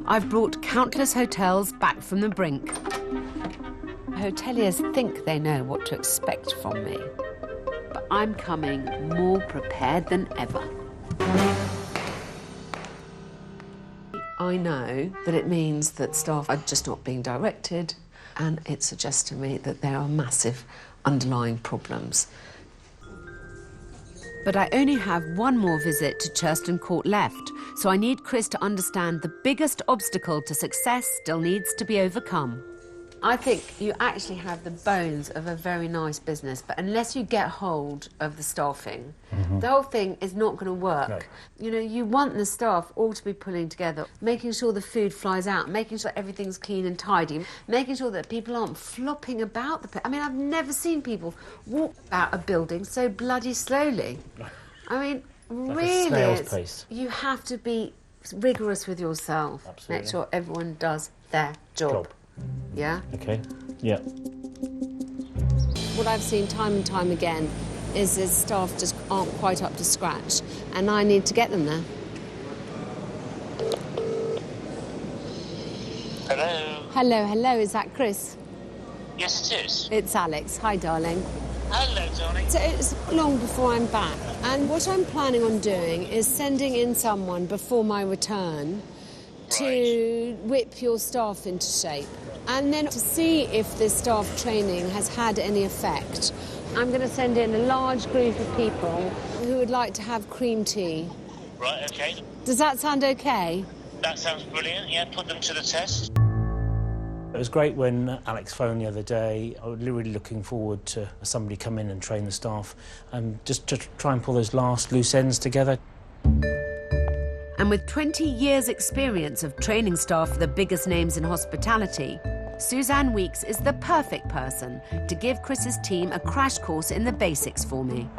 I've brought countless hotels back from the brink. Hoteliers think they know what to expect from me, but I'm coming more prepared than ever. I know that it means that staff are just not being directed, and it suggests to me that there are massive underlying problems. But I only have one more visit to Churston Court left, so I need Chris to understand the biggest obstacle to success still needs to be overcome. I think you actually have the bones of a very nice business, but unless you get hold of the staffing, the whole thing is not going to work. No. You know, you want the staff all to be pulling together, making sure the food flies out, making sure everything's clean and tidy, making sure that people aren't flopping about the place. I mean, I've never seen people walk out a building so bloody slowly. I mean, like really, a snail's pace. You have to be rigorous with yourself. Absolutely. Make sure everyone does their job. Yeah? OK, yeah. What I've seen time and time again is that staff just aren't quite up to scratch, and I need to get them there. Hello? Hello, is that Chris? Yes, it is. It's Alex. Hi, darling. Hello, darling. So it's long before I'm back, and what I'm planning on doing is sending in someone before my return to whip your staff into shape, and then to see if this staff training has had any effect. I'm going to send in a large group of people who would like to have cream tea. Right, OK. Does that sound OK? That sounds brilliant, yeah, put them to the test. It was great when Alex phoned the other day. I was really looking forward to somebody come in and train the staff and just to try and pull those last loose ends together. And with 20 years' experience of training staff for the biggest names in hospitality, Suzanne Weeks is the perfect person to give Chris's team a crash course in the basics for me.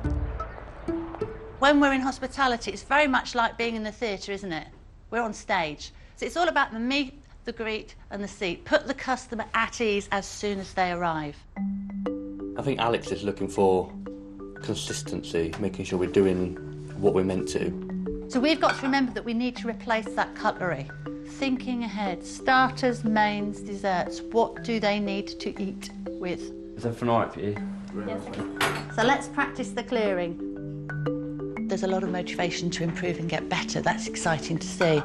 When we're in hospitality, it's very much like being in the theatre, isn't it? We're on stage. So it's all about the meet, the greet and the seat. Put the customer at ease as soon as they arrive. I think Alex is looking for consistency, making sure we're doing what we're meant to. So we've got to remember that we need to replace that cutlery. Thinking ahead, starters, mains, desserts, what do they need to eat with? Is everything all right for you? Yes. So let's practice the clearing. There's a lot of motivation to improve and get better. That's exciting to see.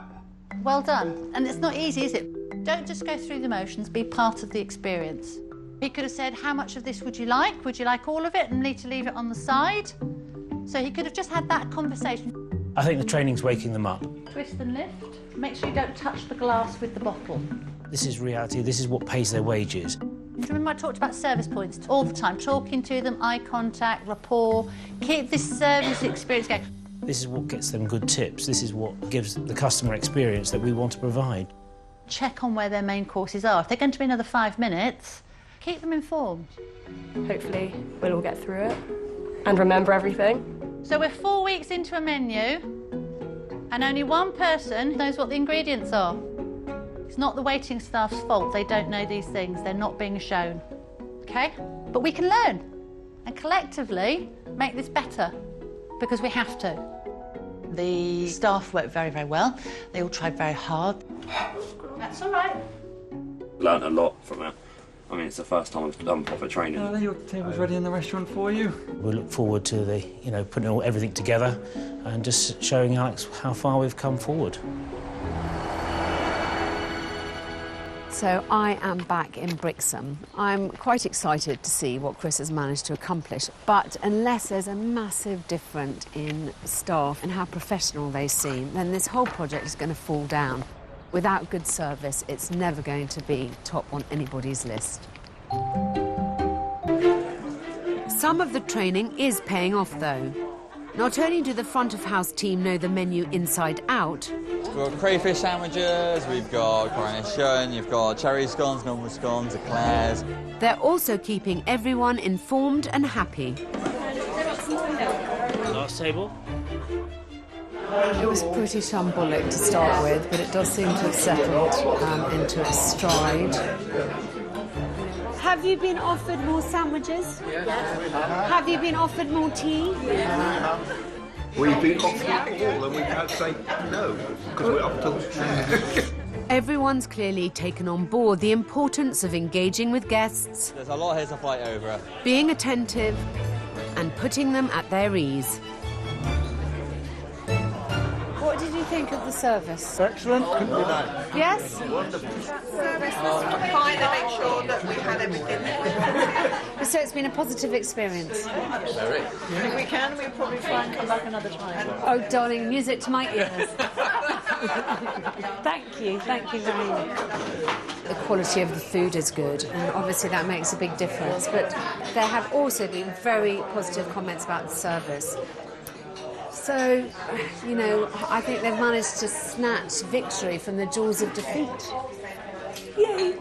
Well done. And it's not easy, is it? Don't just go through the motions, be part of the experience. He could have said, how much of this would you like? Would you like all of it and need to leave it on the side? So he could have just had that conversation. I think the training's waking them up. Twist and lift. Make sure you don't touch the glass with the bottle. This is reality. This is what pays their wages. Remember I talked about service points all the time, talking to them, eye contact, rapport. Keep this service experience going. This is what gets them good tips. This is what gives the customer experience that we want to provide. Check on where their main courses are. If they're going to be another 5 minutes, keep them informed. Hopefully we'll all get through it and remember everything. So we're 4 weeks into a menu and only one person knows what the ingredients are. It's not the waiting staff's fault. They don't know these things. They're not being shown. OK? But we can learn and collectively make this better because we have to. The staff worked very, very well. They all tried very hard. That's all right. Learned a lot from it. I mean, it's the first time I've done proper training. Your table's ready in the restaurant for you. We look forward to putting everything together and just showing Alex how far we've come forward. So I am back in Brixham. I'm quite excited to see what Chris has managed to accomplish, but unless there's a massive difference in staff and how professional they seem, then this whole project is going to fall down. Without good service, it's never going to be top on anybody's list. Some of the training is paying off, though. Not only do the front-of-house team know the menu inside out... We've got crayfish sandwiches, we've got coronation, you've got cherry scones, normal scones, eclairs. They're also keeping everyone informed and happy. Last table. It was pretty shambolic to start with, but it does seem to have settled into its stride. Have you been offered more sandwiches? Yes. Have you been offered more tea? We've been offered it all and we've had to say no, because we're up to... Everyone's clearly taken on board the importance of engaging with guests, There's a lot here to fight over. being attentive, and putting them at their ease. What did you think of the service? Excellent. Couldn't be done. Yes? Service was fine to make sure that we had everything. So it's been a positive experience. Very. If we can, we'll probably try and come back another time. Oh, darling, music to my ears. Thank you very much. The quality of the food is good, and obviously that makes a big difference. But there have also been very positive comments about the service. So, you know, I think they've managed to snatch victory from the jaws of defeat. Yay!